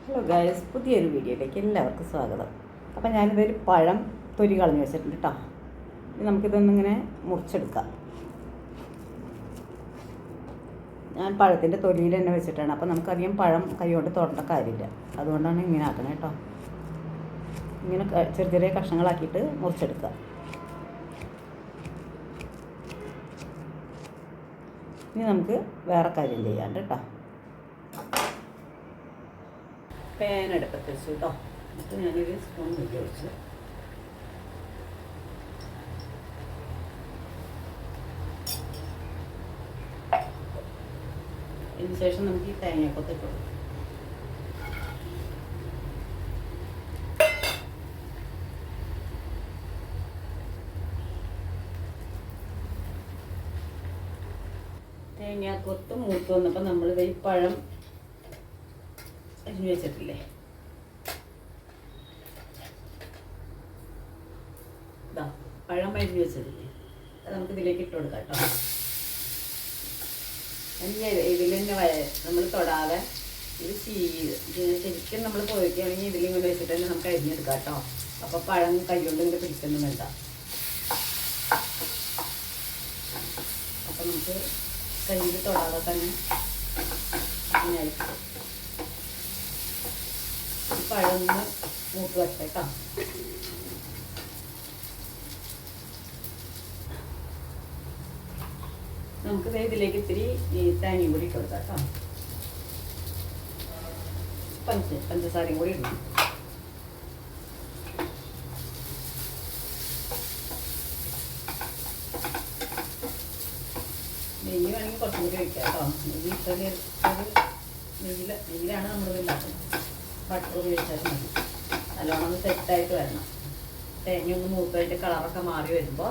Hello guys, പുതിയൊരു വീഡിയോയിലേക്ക് എല്ലാവർക്കും സ്വാഗതം. അപ്പോൾ ഞാനിതൊരു പഴം തൊലി കളഞ്ഞ് വെച്ചിട്ടുണ്ട് കേട്ടോ. ഇനി നമുക്കിതൊന്നിങ്ങനെ മുറിച്ചെടുക്കാം. ഞാൻ പഴത്തിൻ്റെ തൊലിയിൽ തന്നെ വെച്ചിട്ടാണ്. അപ്പോൾ നമുക്കധികം പഴം കൈകൊണ്ട് തൊടേണ്ട കാര്യമില്ല. അതുകൊണ്ടാണ് ഇങ്ങനെ ആക്കണേ കേട്ടോ. ഇങ്ങനെ ചെറിയ ചെറിയ കഷ്ണങ്ങളാക്കിയിട്ട് മുറിച്ചെടുക്കുക. ഇനി നമുക്ക് വേറെ കാര്യം ചെയ്യാണ്ട് കേട്ടോ. പാൻ അടുപ്പത്ത് വെച്ചു കേട്ടോ. എന്നിട്ട് ഞാനൊരു സ്പൂൺ നെയ്യ് ഒഴിച്ചു. അതിന് ശേഷം നമുക്ക് ഈ തേങ്ങാക്കൊത്ത് ഇട്ടു കൊടുക്കും. തേങ്ങാക്കൊത്ത് മൂത്ത് വന്നപ്പോൾ നമ്മളിത് ഈ പഴം അരിഞ്ഞു വെച്ചിട്ടില്ലേ, ഇതാ പഴം അരിഞ്ഞു വെച്ചതില്ലേ, അത് നമുക്ക് ഇതിലേക്ക് ഇട്ട് കൊടുക്കാം കേട്ടോ. ഇതിൽ തന്നെ നമ്മൾ തൊടാതെ ഇത് ശരിക്കും നമ്മൾ പോയിക്കുകയാണെങ്കിൽ ഇതിലിങ്ങനെ വെച്ചിട്ട് തന്നെ നമുക്ക് അരിഞ്ഞെടുക്കാം കേട്ടോ. അപ്പോൾ പഴം കൈകൊണ്ട് ഇങ്ങനെ പിടിക്കൊന്നും വേണ്ട. അപ്പോൾ നമുക്ക് കയ്യിൽ തൊടാതെ തന്നെ ഇങ്ങനെ ആയിരിക്കും. പഴം മൂത്ത് വച്ചേട്ടോ. നമുക്ക് ഇതിലേക്ക് ഇത്തിരി ഈ തേങ്ങയും കൂടി ഇട്ട് കൊടുക്കാം കേട്ടോ. പഞ്ചസാരയും കൂടി ഇടണം. നെയ്യ് വേണമെങ്കിൽ കുറച്ചും കൂടി വയ്ക്കാം കേട്ടോ. നെയ്യ് നെയ്യിലാണ് നമ്മൾ ഉണ്ടാക്കുന്നത്. ബട്ടർ ഉപയോഗിച്ചാൽ മതി. നല്ലോണം ഒന്ന് സെറ്റായിട്ട് വരണം. തേങ്ങ ഒന്ന് മൂത്തായിട്ട് കളറൊക്കെ മാറി വരുമ്പോൾ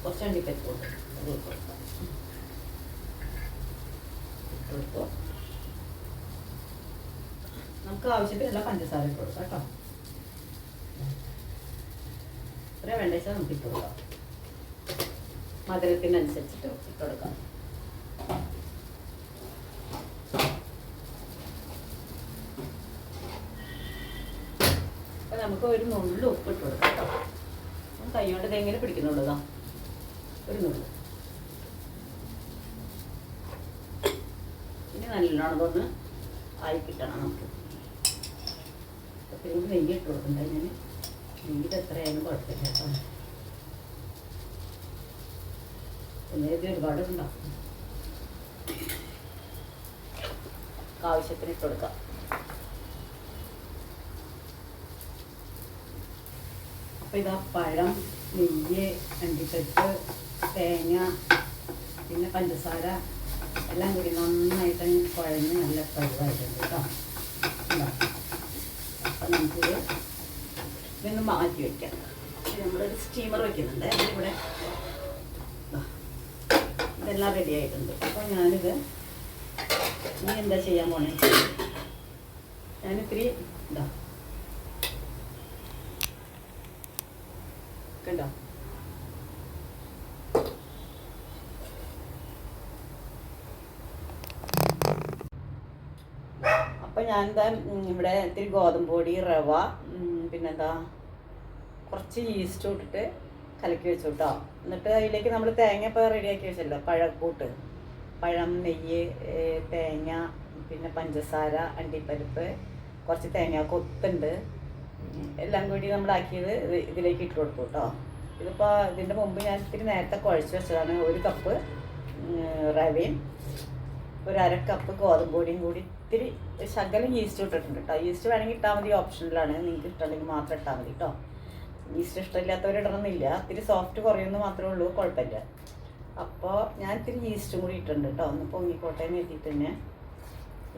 കുറച്ച് അണ്ടിപ്പരിപ്പ് കൊടുക്കും. അത് കൊടുക്കാം. ഇട്ടുകൊടുത്തു. നമുക്ക് ആവശ്യത്തിനുള്ള പഞ്ചസാര ഇട്ട് കൊടുക്കാം കേട്ടോ. ഇത്ര വേണ്ട വെച്ചാൽ നമുക്ക് ഇട്ട് കൊടുക്കാം. മധുരത്തിനനുസരിച്ചിട്ട് ഇട്ട് കൊടുക്കാം. നമുക്ക് ഒരു നുള്ളു ഉപ്പ് ഇട്ട് കൊടുക്കാം കേട്ടോ. കൈ കൊണ്ട് ഇതെങ്ങനെ പിടിക്കുന്നുള്ളതാ ഒരു നുള്ളു. ഇനി നല്ലോണം ഇതൊന്ന് ആയി കിട്ടണം നമുക്ക്. അപ്പം നെയ്യ് ഇട്ട് കൊടുക്കണ്ട. ഞാൻ നെയ്യിൽ എത്രയായാലും കുഴപ്പമില്ല കേട്ടോ. നെയ്യ് ഒരുപാട് ഉണ്ടാക്കും. ആവശ്യത്തിന് ഇട്ട് കൊടുക്കാം. അപ്പോൾ ഇതാ പഴം, നെയ്യ്, അണ്ടിപ്പരിപ്പ്, തേങ്ങ, പിന്നെ പഞ്ചസാര എല്ലാം കൂടി നന്നായിട്ട് കുഴഞ്ഞ് നല്ല പരുവായിട്ടുണ്ട് കേട്ടോ. അപ്പം നമുക്കിത് ഇതൊന്ന് മാറ്റി വയ്ക്കാം. നമ്മളൊരു സ്റ്റീമർ വയ്ക്കുന്നുണ്ട്. അതിലിവിടെ ഇതെല്ലാം റെഡി ആയിട്ടുണ്ട്. അപ്പോൾ ഞാനിത് ഇനി എന്താ ചെയ്യാൻ പോണേ, ഞാനിത്തിരി ഇതാ കണ്ടോ. അപ്പം ഞാനെന്താ ഇവിടെ ഇത്തിരി ഗോതമ്പ് പൊടി, റവ, പിന്നെന്താ കുറച്ച് ഈസ്റ്റ് ഇട്ടിട്ട് കലക്കി വെച്ചു കേട്ടോ. എന്നിട്ട് അതിലേക്ക് നമ്മൾ തേങ്ങ ഇപ്പോൾ റെഡിയാക്കി വെച്ചല്ലോ, പഴക്കൂട്ട്, പഴം, നെയ്യ്, തേങ്ങ, പിന്നെ പഞ്ചസാര, അണ്ടിപ്പരിപ്പ്, കുറച്ച് തേങ്ങ കൊത്തുണ്ട്, എല്ലാം കൂടി നമ്മളാക്കിയത് ഇതിലേക്ക് ഇട്ട് കൊടുത്തു കേട്ടോ. ഇതിപ്പോൾ ഇതിൻ്റെ മുമ്പ് ഞാൻ ഇത്തിരി നേരത്തെ കുഴച്ച് വെച്ചതാണ്. ഒരു കപ്പ് റവയും ഒരു അര കപ്പ് ഗോതമ്പ് പൊടിയും കൂടി ഇത്തിരി ശകലം ഈസ്റ്റ് ഇട്ടിട്ടുണ്ട് കേട്ടോ. ഈസ്റ്റ് വേണമെങ്കിൽ ഇട്ടാൽ മതി, ഓപ്ഷനിലാണ്. നിങ്ങൾക്ക് ഇഷ്ടമുണ്ടെങ്കിൽ മാത്രം ഇട്ടാൽ മതി കേട്ടോ. ഈസ്റ്റ് ഇഷ്ടമില്ലാത്തവർ ഇടണമെന്നില്ല. ഇത്തിരി സോഫ്റ്റ് കുറയുമെന്ന് മാത്രമേ ഉള്ളൂ, കുഴപ്പമില്ല. അപ്പോൾ ഞാൻ ഇത്തിരി ഈസ്റ്റും കൂടി ഇട്ടിട്ടുണ്ട് കേട്ടോ. ഒന്ന് പൊങ്ങിക്കോട്ടെ എന്ന് എത്തിയിട്ട് തന്നെ.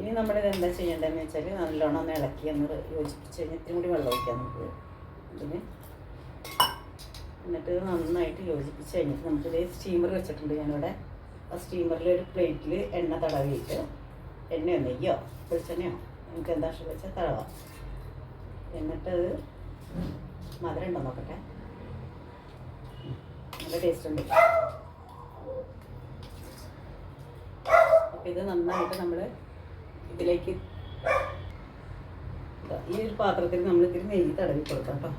ഇനി നമ്മളിത് എന്താ ചെയ്യേണ്ടതെന്ന് വെച്ചാൽ നല്ലോണം ഒന്ന് ഇളക്കി ഒന്ന് യോജിപ്പിച്ച് കഴിഞ്ഞാൽ ഇത്തിരി കൂടി വെള്ളം ഒഴിക്കാം നമുക്ക് ഇതിന്. എന്നിട്ട് നന്നായിട്ട് യോജിപ്പിച്ച് കഴിഞ്ഞിട്ട് നമുക്കിത് സ്റ്റീമർ വെച്ചിട്ടുണ്ട് ഞാനിവിടെ. ആ സ്റ്റീമറിൽ ഒരു പ്ലേറ്റിൽ എണ്ണ തടവിയിട്ട്, എണ്ണയോ നെയ്യോ വെളിച്ചെണ്ണയോ നമുക്ക് എന്താ ഇഷ്ടം വെച്ചാൽ തടവാം. എന്നിട്ടത് മധുരം ഉണ്ടോ നോക്കട്ടെ. നല്ല ടേസ്റ്റ് ഉണ്ട്. അപ്പോൾ ഇത് നന്നായിട്ട് നമ്മൾ ഇതിലേക്ക് ഈ ഒരു പാത്രത്തിൽ നമ്മൾ ഇത്തിരി നെയ്യ് തടവി കൊടുക്കാം കേട്ടോ.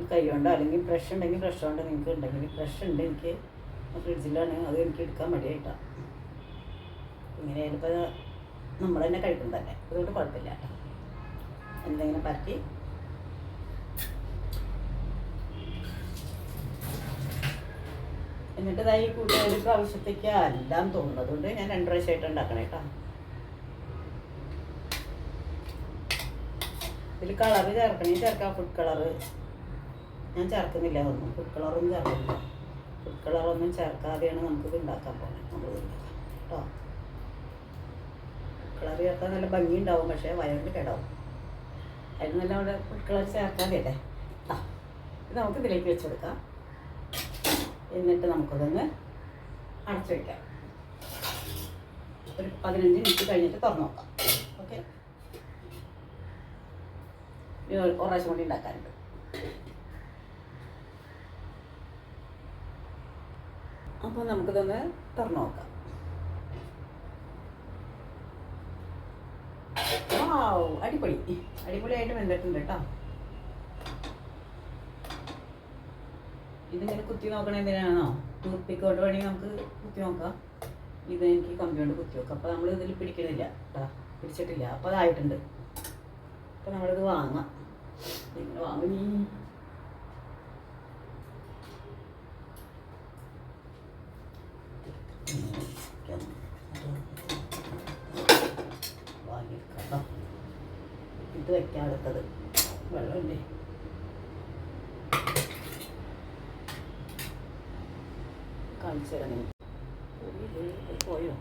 കൈ കൊണ്ടോ അല്ലെങ്കിൽ ബ്രഷ് ഉണ്ടെങ്കിൽ ബ്രഷ് കൊണ്ട് നിങ്ങൾക്ക് ഉണ്ടെങ്കിൽ ബ്രഷ് ഉണ്ട്, എനിക്ക് ഫ്രിഡ്ജിലാണ്, അത് എനിക്ക് എടുക്കാൻ മടിയായിട്ടാണ്. ഇങ്ങനെയായാലും ഇപ്പോൾ നമ്മൾ തന്നെ കഴിക്കുന്നതല്ലേ, അതുകൊണ്ട് കുഴപ്പമില്ല. എന്തെങ്കിലും പറ്റി എന്നിട്ട് ഇതായി കൂടുതൽ ഒരു പ്രാവശ്യത്തേക്ക് എല്ലാം തോന്നുന്നത്, അതുകൊണ്ട് ഞാൻ 2 പ്രാവശ്യമായിട്ട് ഉണ്ടാക്കണം കേട്ടോ. ഇതിൽ കളറ് ചേർക്കാം, ഫുഡ് കളറ് ഞാൻ ചേർക്കുന്നില്ല, ഒന്നും ഫുഡ് കളറൊന്നും ചേർക്കുന്നില്ല. ഫുഡ് കളറൊന്നും ചേർക്കാതെയാണ് നമുക്കിത് ഉണ്ടാക്കാൻ പോകുന്നത്. നമ്മൾ കേട്ടോ, ഫുഡ് കളർ ചേർത്താൽ നല്ല ഭംഗി ഉണ്ടാവും, പക്ഷേ വയറിന് കേടാവും. അതിന് നല്ല അവിടെ ഫുഡ് കളർ ചേർക്കാതെ അല്ലേ. ഇത് നമുക്ക് ഇതിലേക്ക് വെച്ചെടുക്കാം. എന്നിട്ട് നമുക്കതൊന്ന് അടച്ചു വയ്ക്കാം. ഒരു 15 മിനിറ്റ് കഴിഞ്ഞിട്ട് തുറന്നു നോക്കാം. ഓക്കെ, ഒരു പ്രാവശ്യം കൂടി ഉണ്ടാക്കാനുണ്ട്. അപ്പോൾ നമുക്കിതൊന്ന് തുറന്നു നോക്കാം. അടിപൊളിയായിട്ട് വെന്തിട്ടുണ്ട് കേട്ടോ. ഇതിങ്ങനെ കുത്തി നോക്കണ എന്തിനാണോ, ടൂത്ത്പിക്കോട്ട് വേണമെങ്കിൽ നമുക്ക് കുത്തി നോക്കാം. ഇത് എനിക്ക് കമ്പി കൊണ്ട് കുത്തി നോക്കാം. അപ്പോൾ നമ്മൾ ഇതിൽ പിടിക്കണില്ല കേട്ടോ, പിടിച്ചിട്ടില്ല. അപ്പോൾ അതായിട്ടുണ്ട്. അപ്പോൾ നമ്മളിത് വാങ്ങാം. ഇങ്ങനെ വാങ്ങി വാങ്ങിയെടുക്കാം കേട്ടോ. ഇത് വയ്ക്കാൻ അടുത്തത് വെള്ളമില്ലേ, കാണിച്ചു തരാം. പോയോ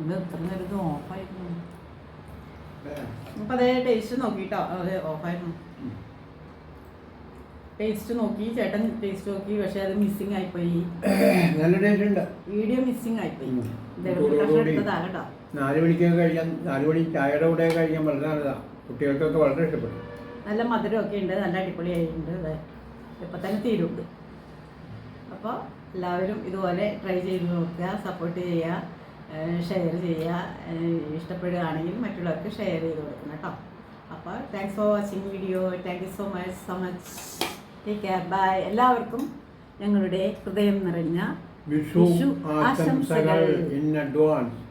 ഇത് എത്ര നേരം ഇത് ഓഫായിരുന്നു. അപ്പം അതേ ടേസ്റ്റ് നോക്കിട്ടോ, അതെ ഓഫായിരുന്നു. ടേസ്റ്റ് നോക്കി ചേട്ടൻ ടേസ്റ്റ് നോക്കി, പക്ഷെ അത് മിസ്സിങ് ആയിപ്പോയി. നല്ല ടേസ്റ്റ് ഉണ്ട്. വീഡിയോ മിസ്സിങ് ആയിപ്പോയി. എടുത്തതാകട്ടോ. 4 മണിക്കൊക്കെ കഴിക്കാൻ, 4 മണി ചായയുടെ കൂടെ കഴിക്കാൻ വളരെ നല്ലതാണ്. കുട്ടികൾക്കൊക്കെ വളരെ ഇഷ്ടപ്പെടും. നല്ല മധുരമൊക്കെ ഉണ്ട്, നല്ല അടിപൊളിയായിട്ടുണ്ട്. അതെ, ഇപ്പം തന്നെ തീരുണ്ട്. അപ്പോൾ എല്ലാവരും ഇതുപോലെ ട്രൈ ചെയ്ത് നോക്കുക, സപ്പോർട്ട് ചെയ്യുക, ഷെയർ ചെയ്യുക. ഇഷ്ടപ്പെടുകയാണെങ്കിൽ മറ്റുള്ളവർക്ക് ഷെയർ ചെയ്ത് കൊടുക്കണം കേട്ടോ. അപ്പോൾ thanks for watching video. Thank you so much. Take care, bye. എല്ലാവർക്കും ഞങ്ങളുടെ ഹൃദയം നിറഞ്ഞ വിഷു ആശംസകൾ ഇൻ അഡ്വാൻസ്.